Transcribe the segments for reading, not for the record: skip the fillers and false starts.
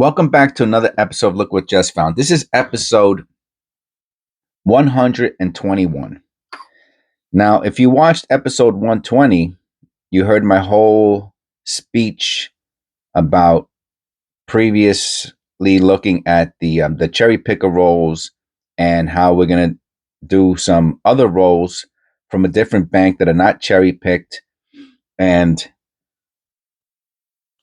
Welcome back to another episode of Look What Just Found. This is episode 121. Now, if you watched episode 120, you heard my whole speech about previously looking at the cherry picker rolls and how we're going to do some other rolls from a different bank that are not cherry picked, and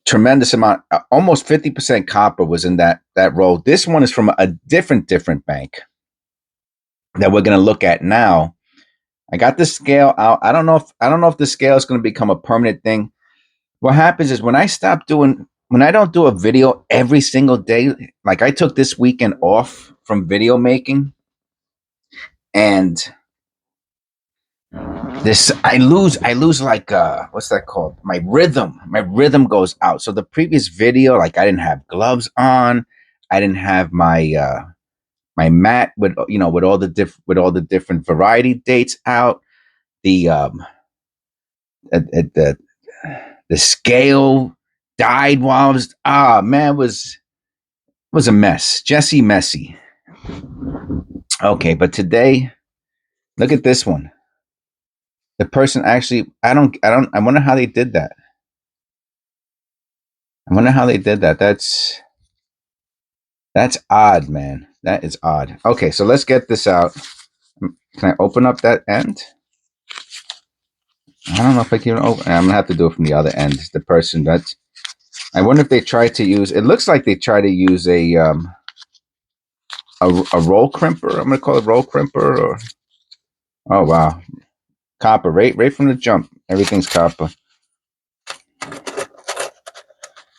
tremendous amount, almost 50% copper was in that roll. This one is from a different bank that we're going to look at now. I got the scale out. I don't know if the scale is going to become a permanent thing. What happens is when I don't do a video every single day, like I took this weekend off from video making, and I lose like what's that called? My rhythm goes out. So the previous video, like I didn't have gloves on, I didn't have my my mat with with all the different variety dates out. The the scale died while I was man, was a mess. Jesse messy. Okay, but today, look at this one. The person actually, I wonder how they did that. That's odd, man. That is odd. Okay, so let's get this out. Can I open up that end? I don't know if I can open. I'm gonna have to do it from the other end. The person that's. I wonder if they tried to use. It looks like they try to use a roll crimper. I'm gonna call it roll crimper. Or oh wow, copper. Right from the jump. Everything's copper.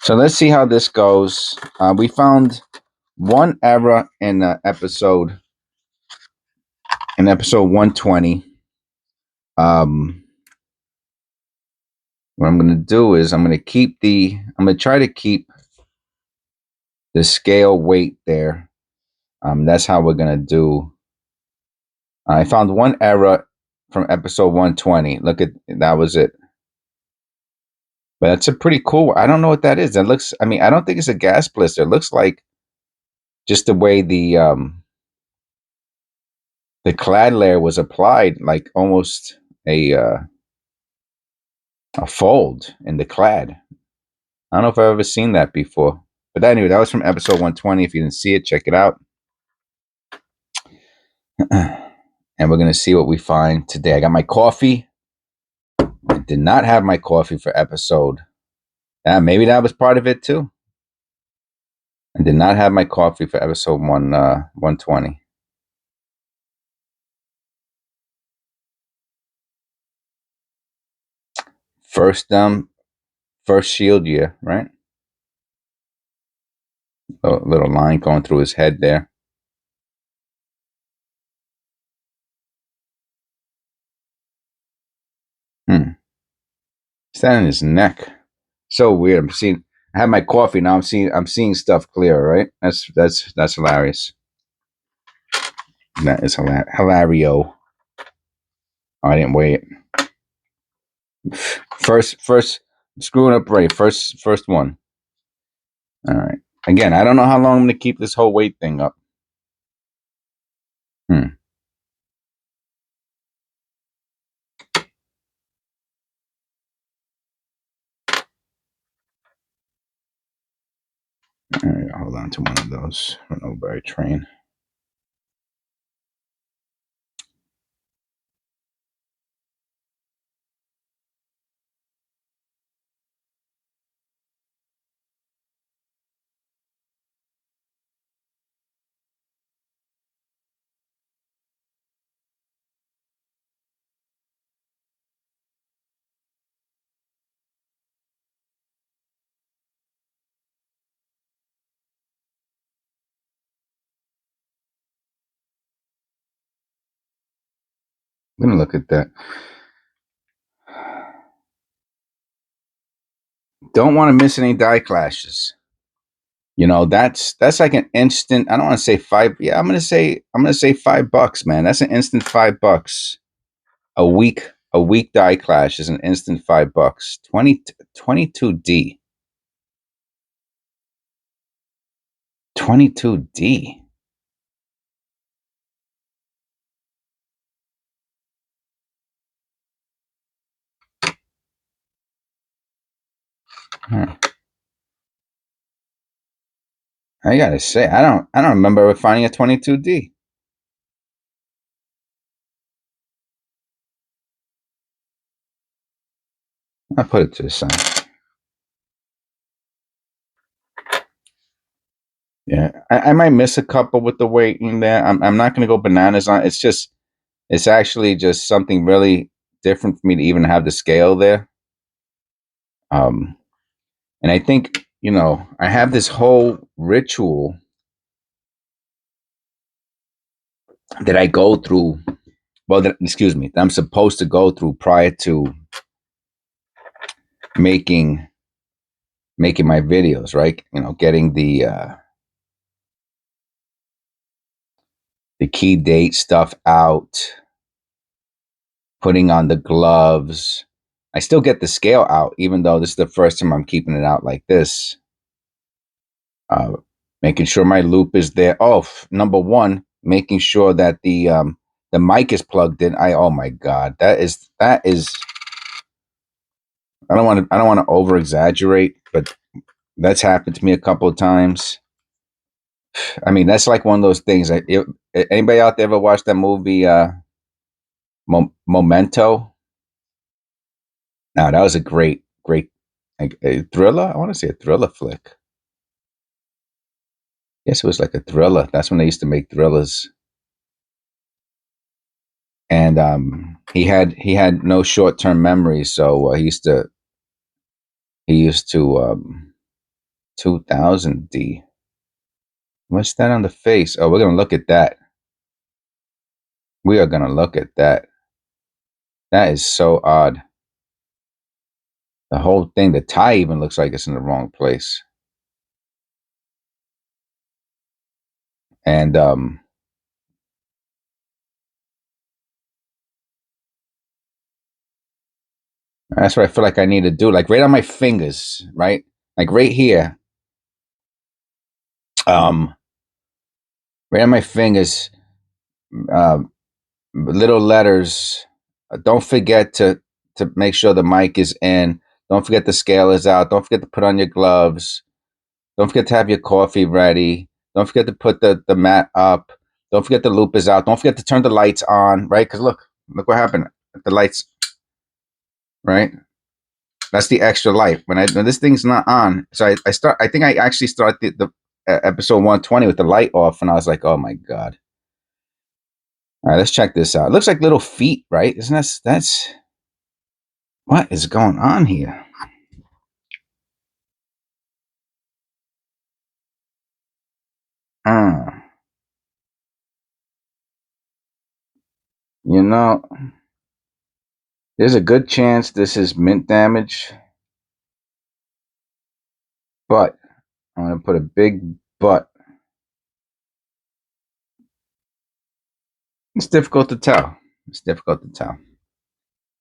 So let's see how this goes. We found one error in episode 120. What I'm going to do is I'm going to try to keep the scale weight there. That's how we're going to do. I found one error from episode 120. Look at that, was it. But it's a pretty cool. I don't know what that is. That looks. I mean, I don't think it's a gas blister. It looks like just the way the clad layer was applied, like almost a fold in the clad. I don't know if I've ever seen that before. But anyway, that was from episode 120. If you didn't see it, check it out. And we're going to see what we find today. I got my coffee. I did not have my coffee for episode. Maybe that was part of it too. I did not have my coffee for episode 120. First shield year, right? A little line going through his head there. It's that in his neck. So weird. I have my coffee now. I'm seeing stuff clear, right? That's hilarious. That is hilario. Oh, I didn't wait. First, screwing up right. First one. All right. Again, I don't know how long I'm going to keep this whole weight thing up. All right, hold on to one of those. An Oberry train. I'm going to look at that. Don't want to miss any die clashes. That's like an instant. I don't want to say five. Yeah, I'm gonna say $5, man. That's an instant $5 a week. A week die clash is an instant $5. 22D. 22D. Huh. I gotta say, I don't remember ever finding a 22D. I'll put it to the side. Yeah, I might miss a couple with the weight in there. I'm not gonna go bananas on it. It's actually just something really different for me to even have the scale there. And I think, I have this whole ritual that I go through. Well, excuse me, that I'm supposed to go through prior to making my videos, right? Getting the key date stuff out, putting on the gloves. I still get the scale out, even though this is the first time I'm keeping it out like this. Making sure my loop is there. Oh, number one, making sure that the mic is plugged in. Oh my God, that is. I don't want to over exaggerate, but that's happened to me a couple of times. I mean, that's like one of those things. Anybody out there ever watched that movie, Memento? No, that was a great, a thriller. I want to say a thriller flick. Yes, it was like a thriller. That's when they used to make thrillers. And he had no short term memory, so he used to 2000D. What's that on the face? Oh, we're gonna look at that. We are gonna look at that. That is so odd. The whole thing, the tie even looks like it's in the wrong place. And that's what I feel like I need to do. Like right on my fingers, right? Like right here. Um, right on my fingers, uh, little letters. Don't forget to make sure the mic is in. Don't forget the scale is out. Don't forget to put on your gloves. Don't forget to have your coffee ready. Don't forget to put the mat up. Don't forget the loop is out. Don't forget to turn the lights on, right? Because look what happened. The lights, right? That's the extra light. When this thing's not on, so I think I actually start the episode 120 with the light off, and I was like, oh my God. All right, let's check this out. It looks like little feet, right? Isn't that's what is going on here? Uh, you know, there's a good chance this is mint damage, but I'm gonna put a big but. It's difficult to tell. It's difficult to tell.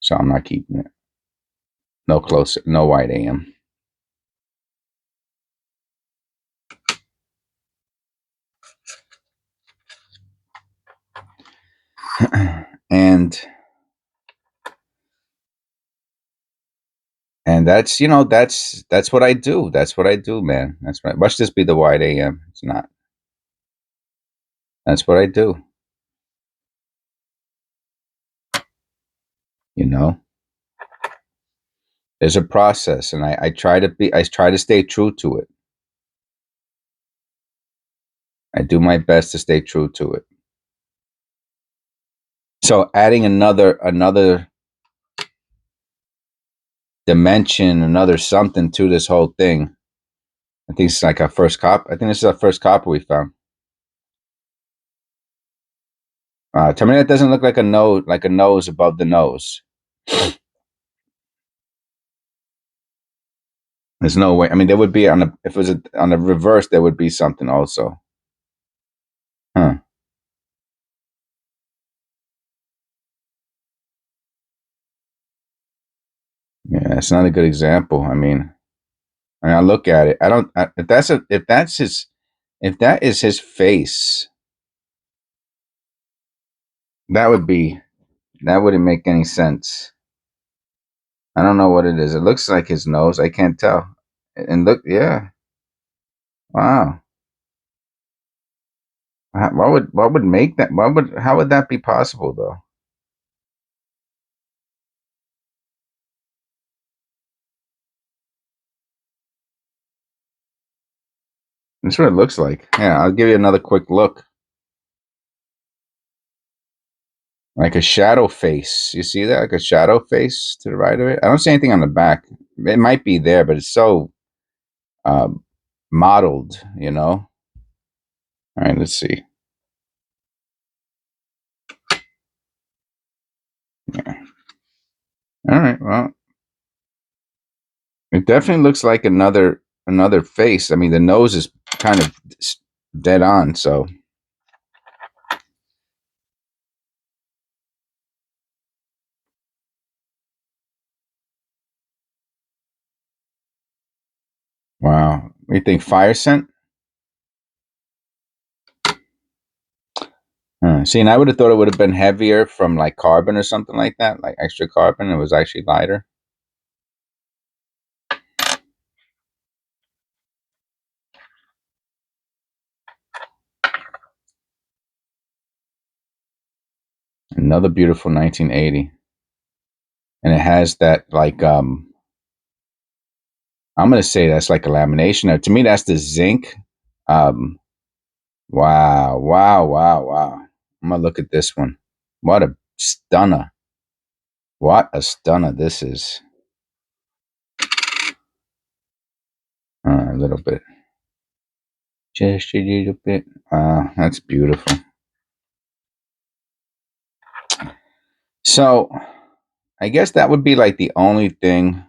So I'm not keeping it. No closer, no white AM. and that's that's what I do. That's what I do, man. That's right. Watch this be the white AM. It's not. That's what I do. You know, there's a process, and I try to stay true to it. I do my best to stay true to it. So adding another dimension, another something to this whole thing. I think it's like our first cop. I think this is our first copper we found. Tell me that doesn't look like a nose above the nose. There's no way. I mean, there would be if it was on the reverse, there would be something also. Huh. Yeah, it's not a good example. I mean, I look at it. I don't. If that's his. If that is his face, that wouldn't make any sense. I don't know what it is. It looks like his nose. I can't tell. And look, yeah. Wow. What would make that? How would that be possible though? That's what it looks like. Yeah, I'll give you another quick look. Like a shadow face. You see that? Like a shadow face to the right of it. I don't see anything on the back. It might be there, but it's so uh, modeled, you know? All right, let's see. Yeah. All right, well, it definitely looks like another face. I mean, the nose is kind of dead on, so wow. What do you think? Fire scent? See, and I would have thought it would have been heavier from like carbon or something like that, like extra carbon. It was actually lighter. Another beautiful 1980, and it has that like I'm gonna say that's like a lamination. To me, that's the zinc. Um, wow, wow, wow, wow. I'm gonna look at this one. What a stunner! What a stunner this is. A little bit, just a little bit. Wow, that's beautiful. So, I guess that would be like the only thing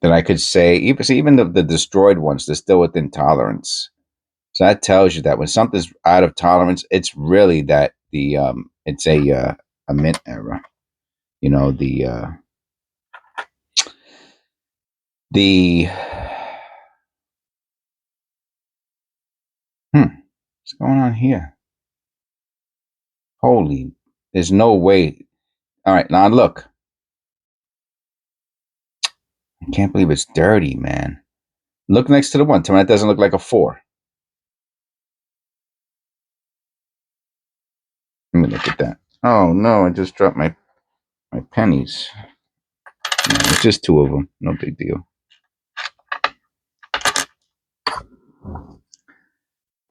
that I could say. Even the destroyed ones, they're still within tolerance. So that tells you that when something's out of tolerance, it's really that it's a mint error. You know the what's going on here? Holy, there's no way. All right, now look. I can't believe it's dirty, man. Look next to the one. Tell me that doesn't look like a 4. Let me look at that. Oh no, I just dropped my pennies. No, it's just 2 of them. No big deal.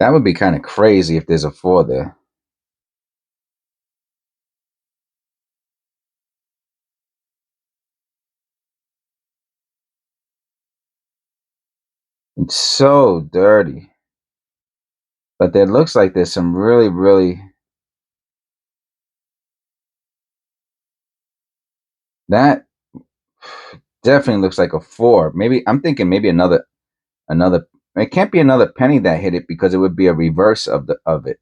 That would be kind of crazy if there's a 4 there. It's so dirty. But there looks like there's some really, really that definitely looks like a 4. Maybe I'm thinking maybe another. It can't be another penny that hit it because it would be a reverse of it.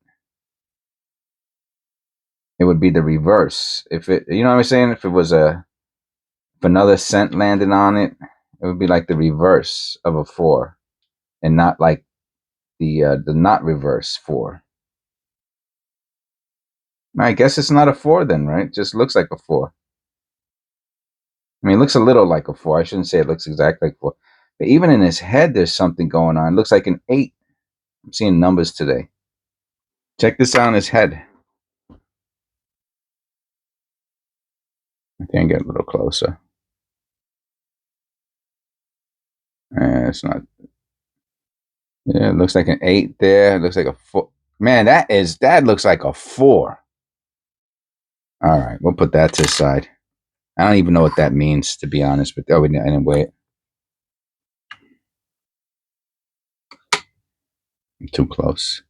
It would be the reverse if it. You know what I'm saying? If it was if another cent landed on it, it would be like the reverse of a 4, and not like the not reverse 4. I guess it's not a 4 then, right? It just looks like a 4. I mean, it looks a little like a 4. I shouldn't say it looks exactly like 4. But even in his head, there's something going on. It looks like an 8. I'm seeing numbers today. Check this out on his head. I can get a little closer. It's not. Yeah, it looks like an 8 there. It looks like a 4. Man, that looks like a 4. All right, we'll put that to the side. I don't even know what that means, to be honest. But oh, anyway, I'm too close.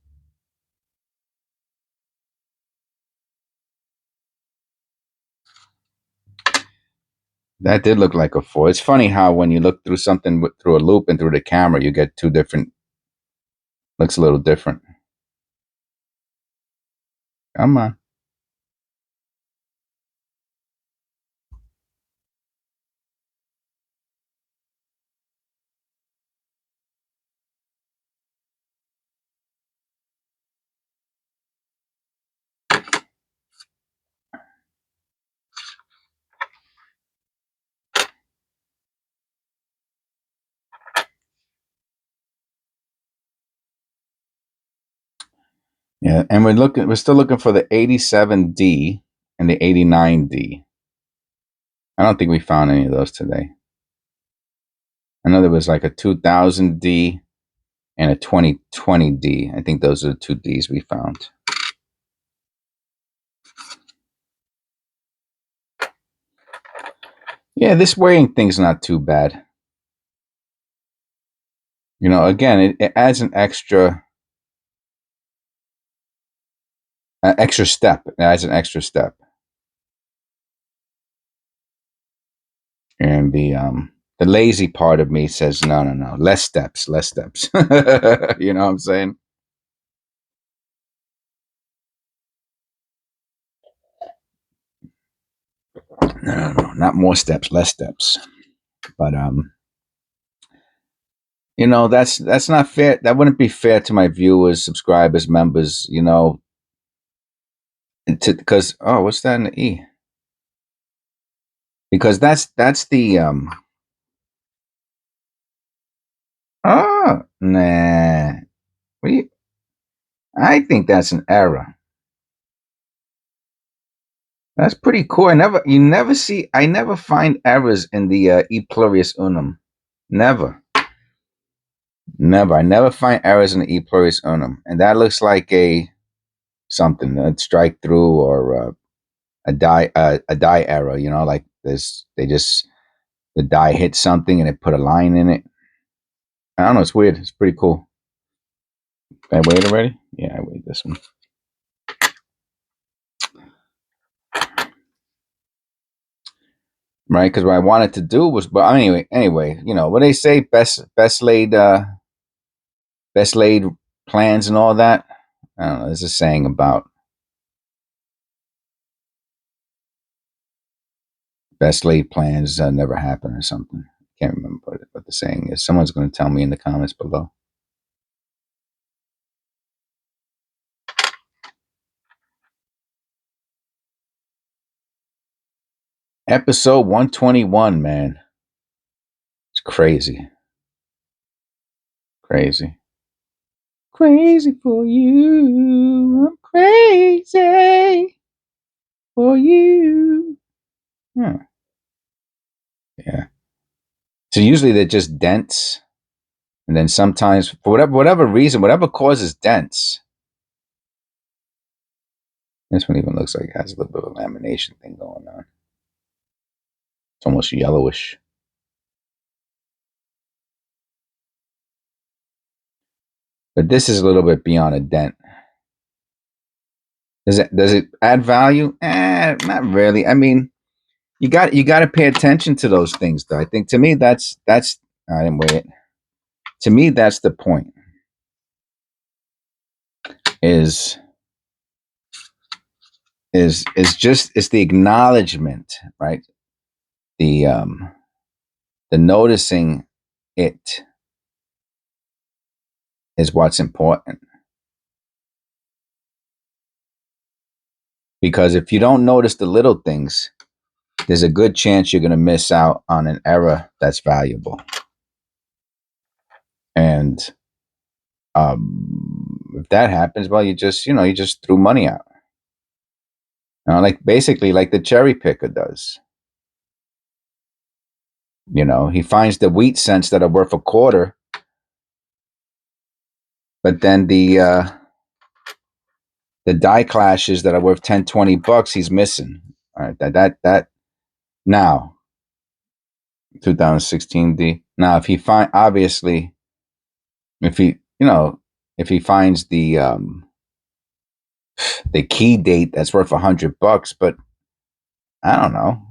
That did look like a 4. It's funny how when you look through something through a loop and through the camera, you get two different. Looks a little different. Come on. Yeah, and we're still looking for the 87D and the 89D. I don't think we found any of those today. I know there was like a 2000D and a 2020D. I think those are the two Ds we found. Yeah, this weighing thing's not too bad. You know, again, it adds an extra step. It adds an extra step. And the lazy part of me says, no, less steps, less steps. You know what I'm saying? No, not more steps, less steps. But you know, that's not fair. That wouldn't be fair to my viewers, subscribers, members. You know, because what's that in the E? Because that's the nah. I think that's an error. That's pretty cool. I never find errors in the E pluribus unum. Never. I never find errors in the E pluribus unum. And that looks like something, a strike through or a die error, you know, like this, the die hit something and it put a line in it. I don't know, it's weird. It's pretty cool. Did I wait already? Yeah, I wait this one. Right, because what I wanted to do was, but anyway, you know what they say, best laid plans and all that. I don't know. There's a saying about best laid plans never happen or something. Can't remember what the saying is. Someone's going to tell me in the comments below. Episode 121, man. It's crazy. Crazy for you. I'm crazy for you. Yeah. Yeah. So usually they're just dents. And then sometimes, for whatever reason, whatever causes dents. This one even looks like it has a little bit of a lamination thing going on. It's almost yellowish. But this is a little bit beyond a dent. Does it add value? Not really. I mean, you got to pay attention to those things, though. I think to me that's I didn't wait it. To me, that's the point. Is just it's the acknowledgement, right? The noticing it is what's important. Because if you don't notice the little things, there's a good chance you're going to miss out on an error that's valuable. And if that happens, well, you just threw money out. Like basically like the cherry picker does. You know, he finds the wheat cents that are worth a quarter, but then the die clashes that are worth 10, 20 bucks, he's missing. All right, that now 2016 D. Now, if he obviously, if he finds the key date that's worth $100, but I don't know.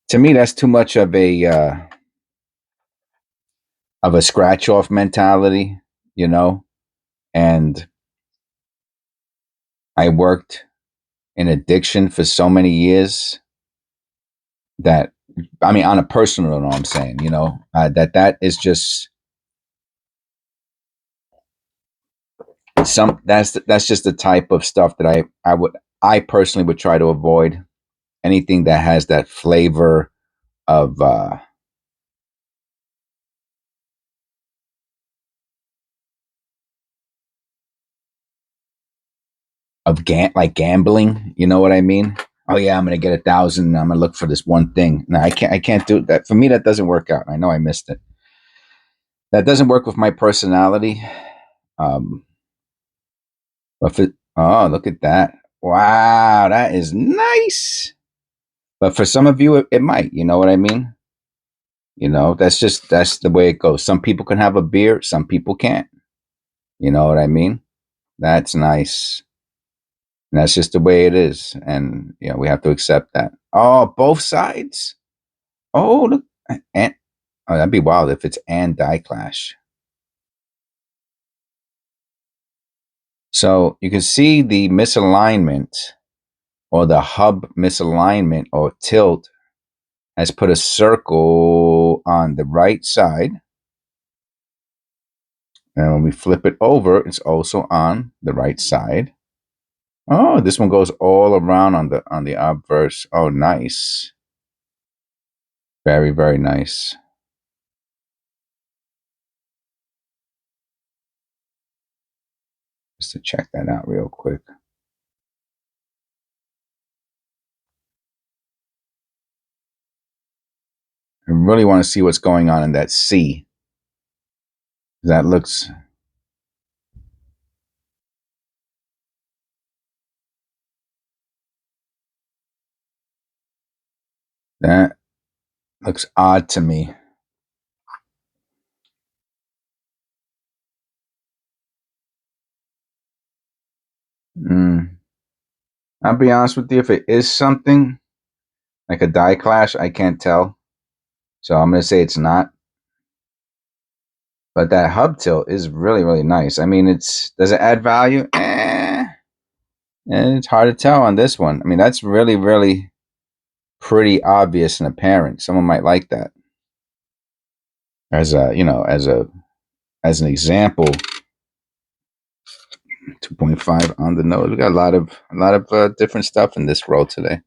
To me, that's too much of a scratch off mentality, you know. And I worked in addiction for so many years that, I mean, on a personal note, I'm saying, you know, that is just that's just the type of stuff that I personally would try to avoid. Anything that has that flavor of of like gambling. You know what I mean? Oh yeah, I'm gonna get 1,000. I'm gonna look for this one thing. No, I can't. I can't do that. For me, that doesn't work out. I know I missed it. That doesn't work with my personality. Um, but oh, look at that! Wow, that is nice. But for some of you, it might. You know what I mean? You know, that's the way it goes. Some people can have a beer, some people can't. You know what I mean? That's nice. And that's just the way it is. And we have to accept that. Oh, both sides. Oh, look. And oh, that'd be wild if it's and die clash. So you can see the misalignment or the hub misalignment or tilt has put a circle on the right side. And when we flip it over, it's also on the right side. Oh, this one goes all around on the obverse. Oh, nice. Very, very nice. Just to check that out real quick. I really want to see what's going on in that C. That looks odd to me. I'll be honest with you, if it is something like a die clash, I can't tell. So I'm gonna say it's not. But that hub tilt is really, really nice. I mean, does it add value? And it's hard to tell on this one. I mean, that's really, really pretty obvious and apparent. Someone might like that as as an example. 2.5 on the nose. We got a lot of different stuff in this row today.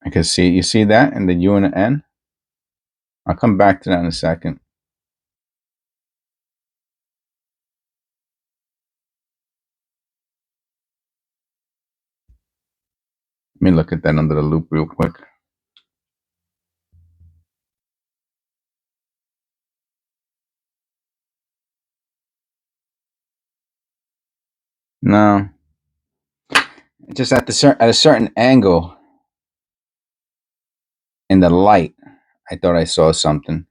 I can see, you see that in the U and the N? I'll come back to that in a second. Let me look at that under the loop real quick. No, just at a certain angle in the light, I thought I saw something.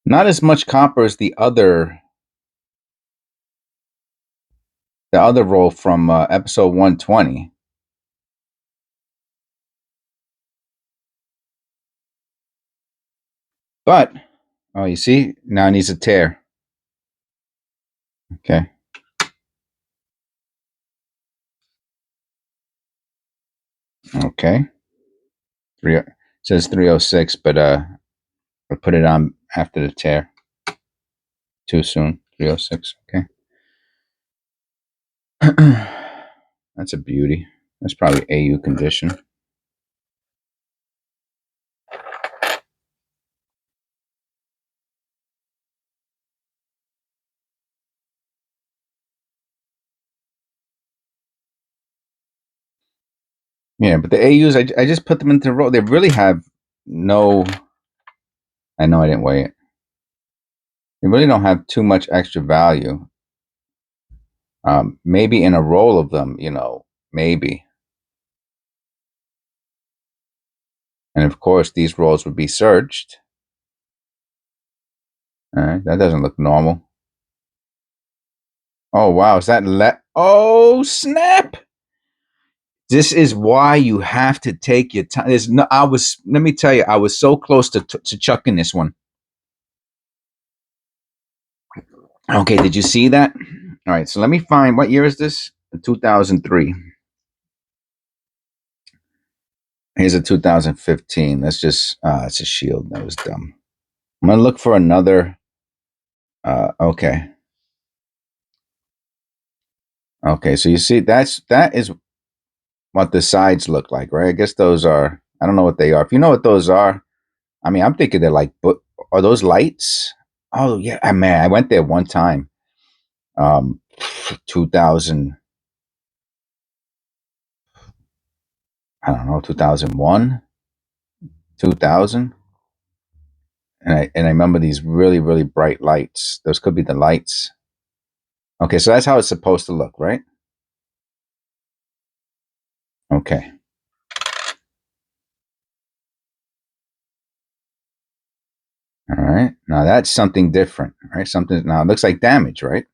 Not as much copper as the other roll from episode 120. But oh, you see, now it needs a tear. Okay. Okay. It says 306, but I put it on after the tear. Too soon. 306. Okay. That's a beauty. That's probably AU condition. Yeah, but the AUs, I just put them into the row. They really have no. I know I didn't weigh it. They really don't have too much extra value. Maybe in a roll of them, you know, maybe. And of course, these rolls would be searched. All right, that doesn't look normal. Oh, wow. Is that oh, snap. This is why you have to take your time. Let me tell you, I was so close to chucking this one. Okay, did you see that? All right, so let me find, what year is this? 2003. Here's a 2015. Let's just, it's a shield. That was dumb. I'm going to look for another. Okay. Okay, so you see, that is what the sides look like, right? I guess those are, I don't know what they are. If you know what those are, I mean, I'm thinking they're like, but are those lights? Oh, yeah. Man, I went there one time. 2000, I don't know, 2001, 2000. And I remember these really, really bright lights. Those could be the lights. Okay, so that's how it's supposed to look, right? Okay. All right. Now that's something different, right? Something now it looks like damage, right?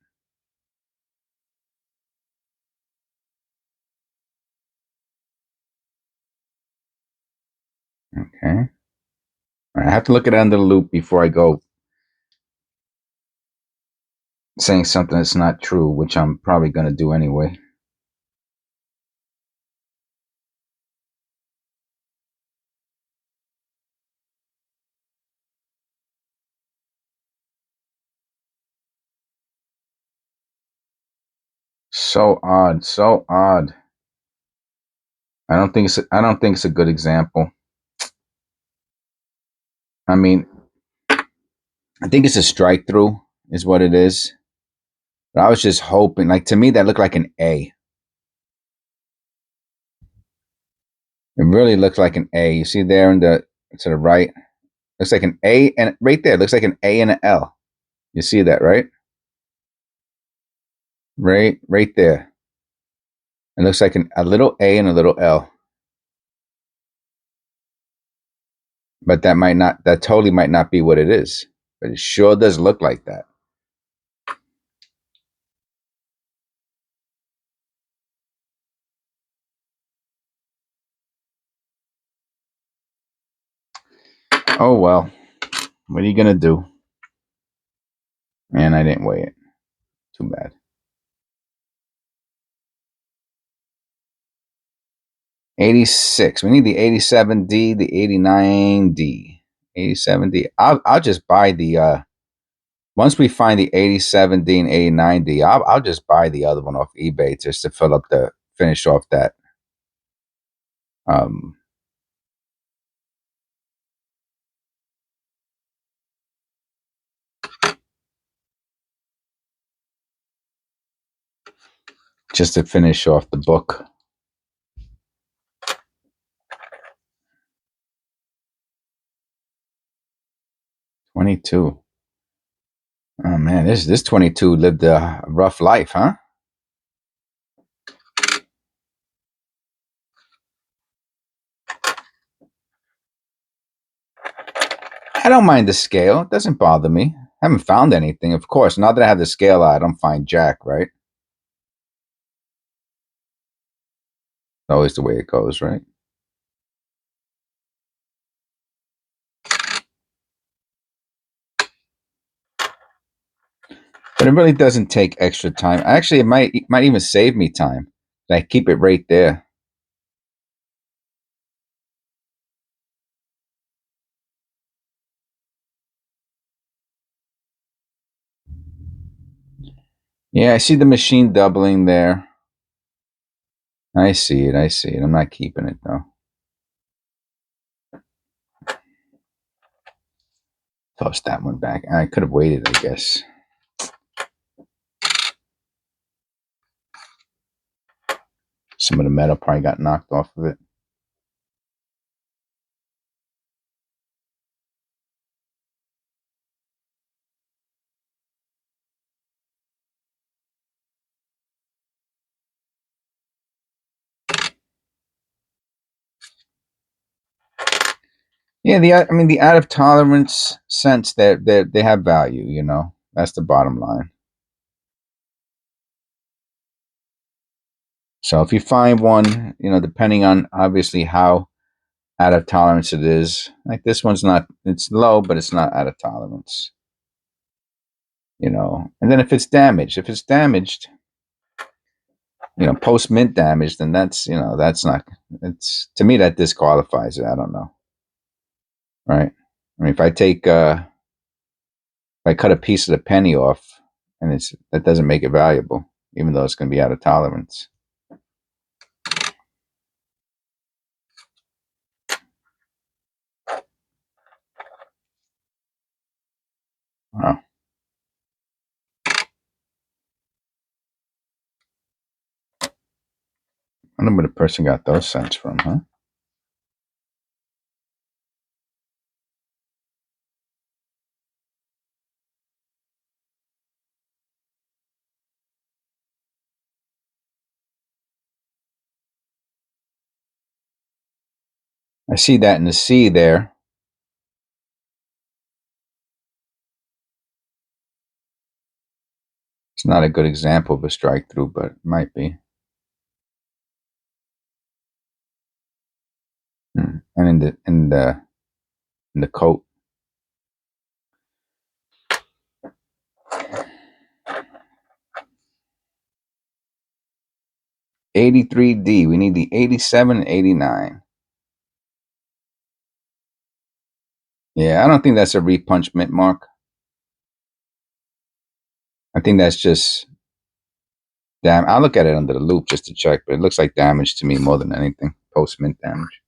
Okay. All right, I have to look at it under the loop before I go saying something that's not true, which I'm probably going to do anyway. So odd, so odd. I don't think it's a good example. I mean, I think it's a strike through is what it is. But I was just hoping, like to me that looked like an A. It really looks like an A. You see there in the to the right? Looks like an A, and right there looks like an A and an L. You see that, right? Right there. It looks like a little A and a little L. But that totally might not be what it is. But it sure does look like that. Oh well. What are you gonna do? Man, I didn't weigh it. Too bad. 86. We need the 87D, the 89D. 87D. I'll just buy the once we find the 87D and 89D, I'll just buy the other one off eBay just to finish off that. Um, just to finish off the book. 22. Oh man, this 22 lived a rough life, huh? I don't mind the scale. It doesn't bother me. I haven't found anything, of course. Now that I have the scale out, I don't find jack, right? Always the way it goes, right? But it really doesn't take extra time. Actually, it might even save me time. I keep it right there. Yeah, I see the machine doubling there. I see it. I see it. I'm not keeping it though. Toss that one back. I could have waited, I guess. Some of the metal probably got knocked off of it. Yeah, I mean, the out of tolerance sense that they have value, you know. That's the bottom line. So if you find one, you know, depending on obviously how out of tolerance it is, like this one's not, it's low, but it's not out of tolerance, you know. And then if it's damaged, you know, post mint damage, then that's, you know, that's not, it's, to me, that disqualifies it. I don't know. Right. I mean, if I cut a piece of the penny off and that doesn't make it valuable, even though it's going to be out of tolerance. Wow. I don't know where the person got those cents from, huh? I see that in the C there. It's not a good example of a strike through, but it might be. And in the coat. $83D. We need the 87 and 89. Yeah, I don't think that's a repunch mint mark. I think that's just I'll look at it under the loop just to check, but it looks like damage to me more than anything. Post mint damage.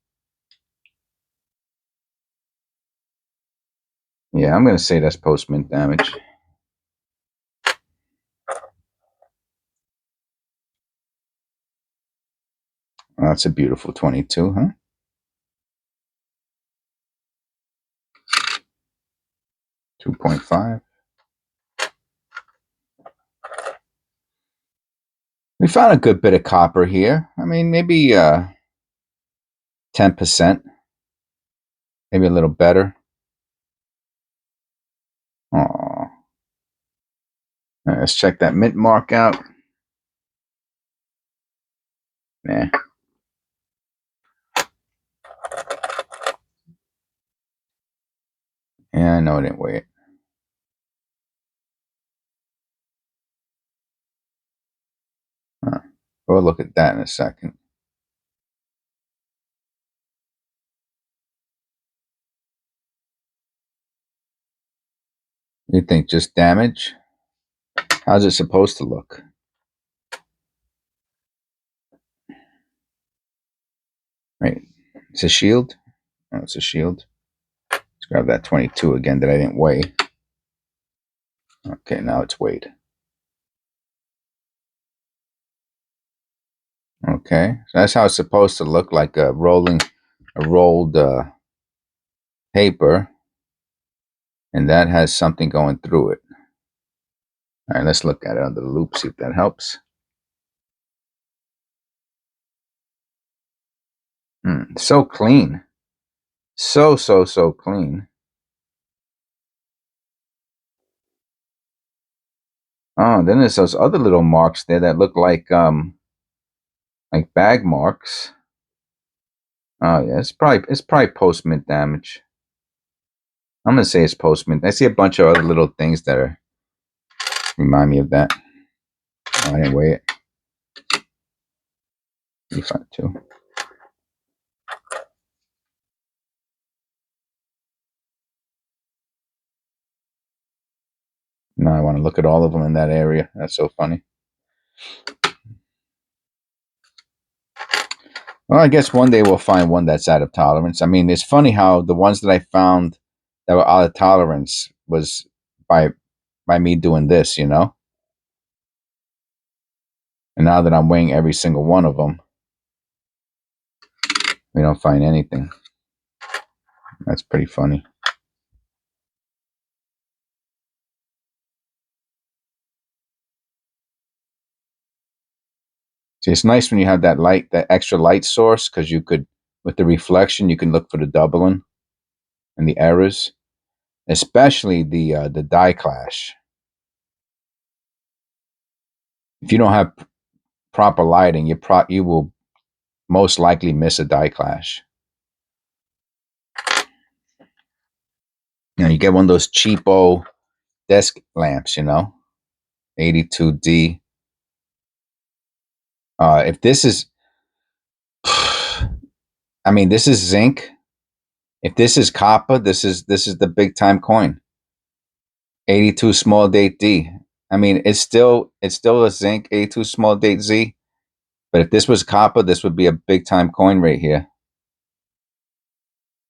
Yeah, I'm gonna say that's post mint damage. Oh, that's a beautiful 22, huh? 2.5. We found a good bit of copper here. I mean, maybe 10%, maybe a little better. Oh, let's check that mint mark out. Nah. Yeah, I know it didn't weigh it. We'll look at that in a second. You think just damage? How's it supposed to look? Right. It's a shield? Oh, it's a shield. Let's grab that 22 again that I didn't weigh. Okay, now it's weighed. Okay, so that's how it's supposed to look, like a rolled paper, and that has something going through it. All right, let's look at it under the loop, see if that helps. So clean. So clean. Oh, then there's those other little marks there that look like bag marks. Oh yeah, it's probably post mint damage. I'm gonna say it's post mint. I see a bunch of other little things that remind me of that. Oh, I didn't weigh it. 352. Now I want to look at all of them in that area. That's so funny. Well, I guess one day we'll find one that's out of tolerance. I mean, it's funny how the ones that I found that were out of tolerance was by me doing this, you know? And now that I'm weighing every single one of them, we don't find anything. That's pretty funny. See, it's nice when you have that light, that extra light source, because you could, with the reflection, you can look for the doubling. and the errors, especially the die clash. If you don't have proper lighting, you will most likely miss a die clash. You get one of those cheapo desk lamps, 82D. If this is, I mean, this is zinc. If this is copper, this is the big time coin. 82 small date D. I mean, it's still a zinc 82 small date Z. But if this was copper, this would be a big time coin right here.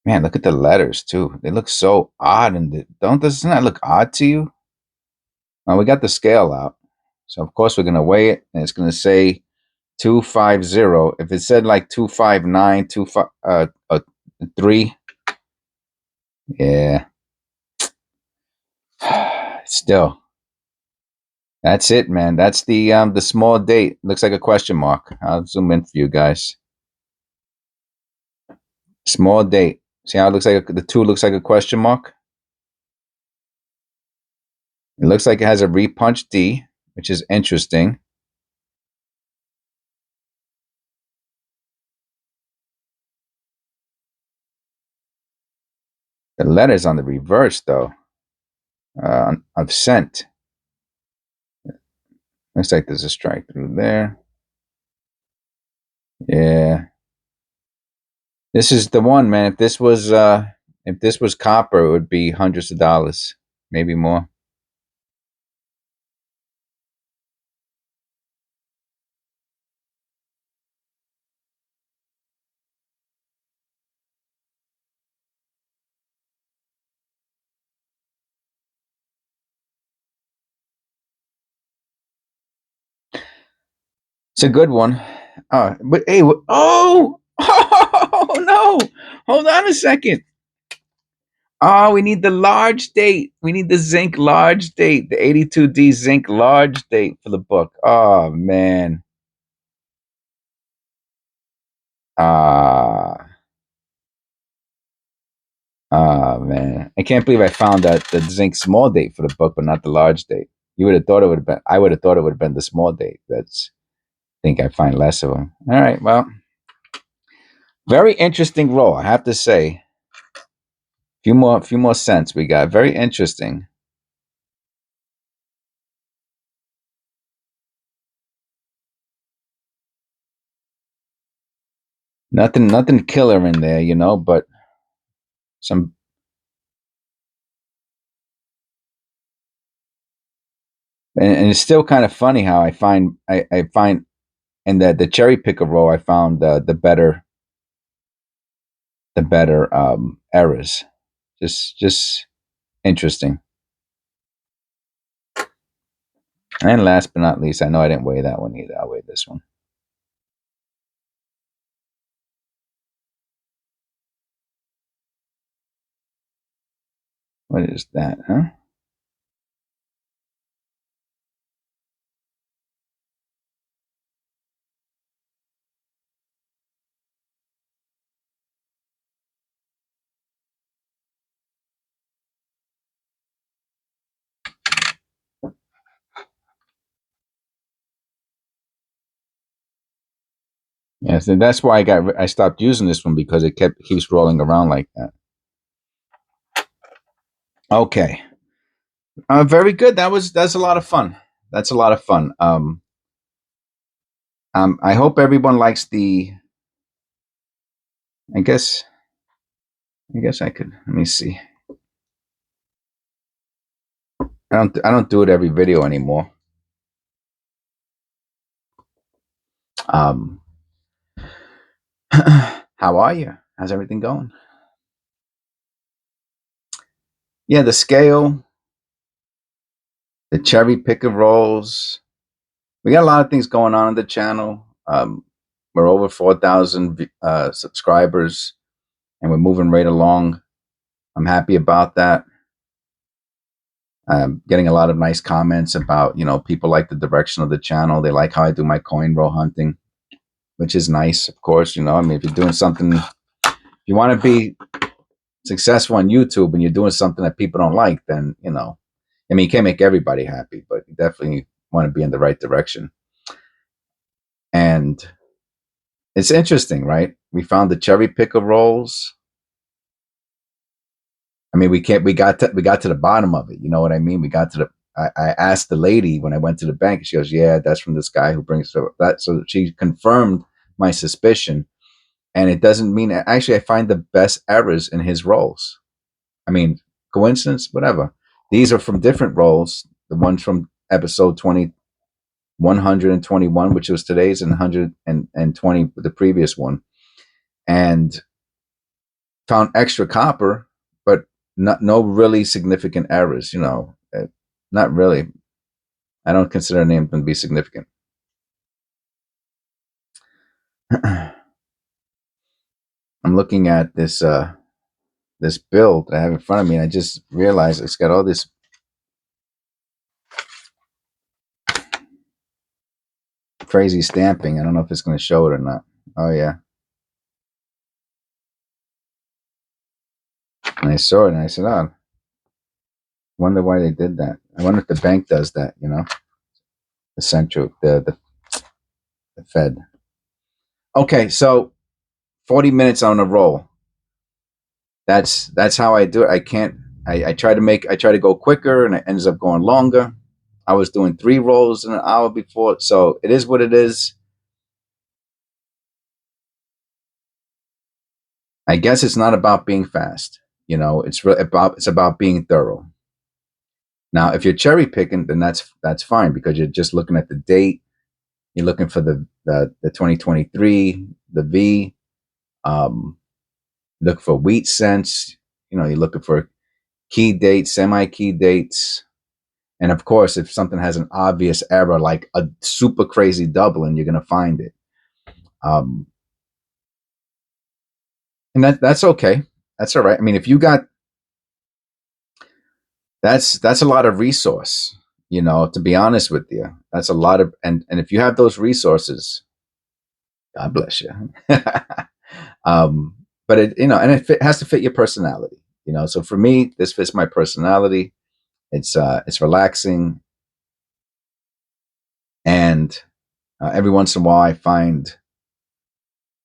Man, look at the letters too. They look so odd, and doesn't that look odd to you? Well, we got the scale out, so of course we're gonna weigh it, and it's gonna say 250. If it said like 259, 3, yeah. Still, that's it, man. That's the small date. Looks like a question mark. I'll zoom in for you guys. Small date. See how it looks like the 2 looks like a question mark? It looks like it has a repunch D, which is interesting. The letter's on the reverse, though, of cent. Looks like there's a strike through there. Yeah. This is the one, man. If this was copper, it would be hundreds of dollars, maybe more. It's a good one. But hey, oh no! Hold on a second. Oh, we need the large date. We need the zinc large date, the 82D zinc large date for the book. Oh man. Man. I can't believe I found that the zinc small date for the book, but not the large date. You would have thought it would have been. I would have thought it would have been the small date. I think I find less of them. All right. Well, very interesting roll, I have to say. Few more cents we got. Very interesting. Nothing killer in there, but some. And it's still kind of funny how I find in the cherry picker roll, I found the better errors. Just interesting. And last but not least, I know I didn't weigh that one either. I'll weigh this one. What is that, huh? Yeah, so that's why I stopped using this one, because it keeps rolling around like that. Okay. Very good. That's a lot of fun. That's a lot of fun. I hope everyone likes the. I guess I could. Let me see. I don't do it every video anymore. How are you? How's everything going? Yeah, the scale, the cherry picker rolls. We got a lot of things going on the channel. We're over 4,000 subscribers, and we're moving right along. I'm happy about that. I'm getting a lot of nice comments about, people like the direction of the channel. They like how I do my coin roll hunting, which is nice, of course. I mean, if you're doing something, if you want to be successful on YouTube and you're doing something that people don't like, then, you know, I mean, you can't make everybody happy, but you definitely want to be in the right direction. And it's interesting, right? We found the cherry picker rolls. I mean, we got to the bottom of it. You know what I mean? We got to the, I asked the lady when I went to the bank, she goes, yeah, that's from this guy who brings that. So she confirmed my suspicion. And it doesn't mean, actually, I find the best errors in his rolls. I mean, coincidence, whatever. These are from different rolls. The ones from episode 121, which was today's, and 120, the previous one. And found extra copper, but no really significant errors, you know, not really. I don't consider any of them to be significant. I'm looking at this this bill that I have in front of me, and I just realized it's got all this crazy stamping. I don't know if it's going to show it or not. Oh yeah. And I saw it and I said, oh, wonder why they did that. I wonder if the bank does that, you know, the central, the Fed. Okay, so 40 minutes on a roll. That's how I do it. I can't. I try to go quicker, and it ends up going longer. I was doing 3 rolls in an hour before, so it is what it is. I guess it's not about being fast. You know, it's about being thorough. Now, if you're cherry picking, then that's fine because you're just looking at the date. You're looking for the 2023, the V. Look for wheat cents. You know, you're looking for key dates, semi-key dates. And of course, if something has an obvious error, like a super crazy doubling, you're going to find it. And that's okay. That's all right. I mean, if you got, that's a lot of resource, you know, to be honest with you. That's a lot of, and if you have those resources, God bless you. But it, you know, and it has to fit your personality, you know. So for me, this fits my personality. It's relaxing. And every once in a while I find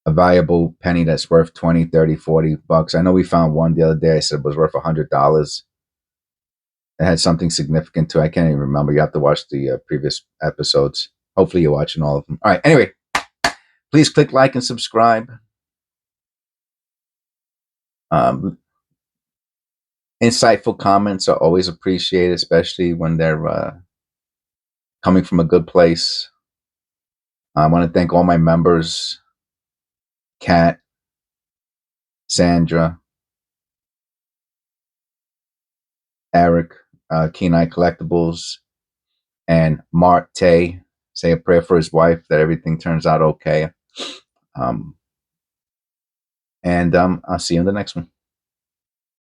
a valuable penny that's worth 20, 30, 40 bucks. I know we found one the other day I said it was worth $100. It had something significant to it. I can't even remember. You have to watch the previous episodes. Hopefully you're watching all of them. All right. Anyway, please click like and subscribe. Insightful comments are always appreciated, especially when they're coming from a good place. I want to thank all my members, Kat, Sandra, Eric, keeneEyeCollectables, and Mar-Tay. Say a prayer for his wife that everything turns out okay. And I'll see you in the next one.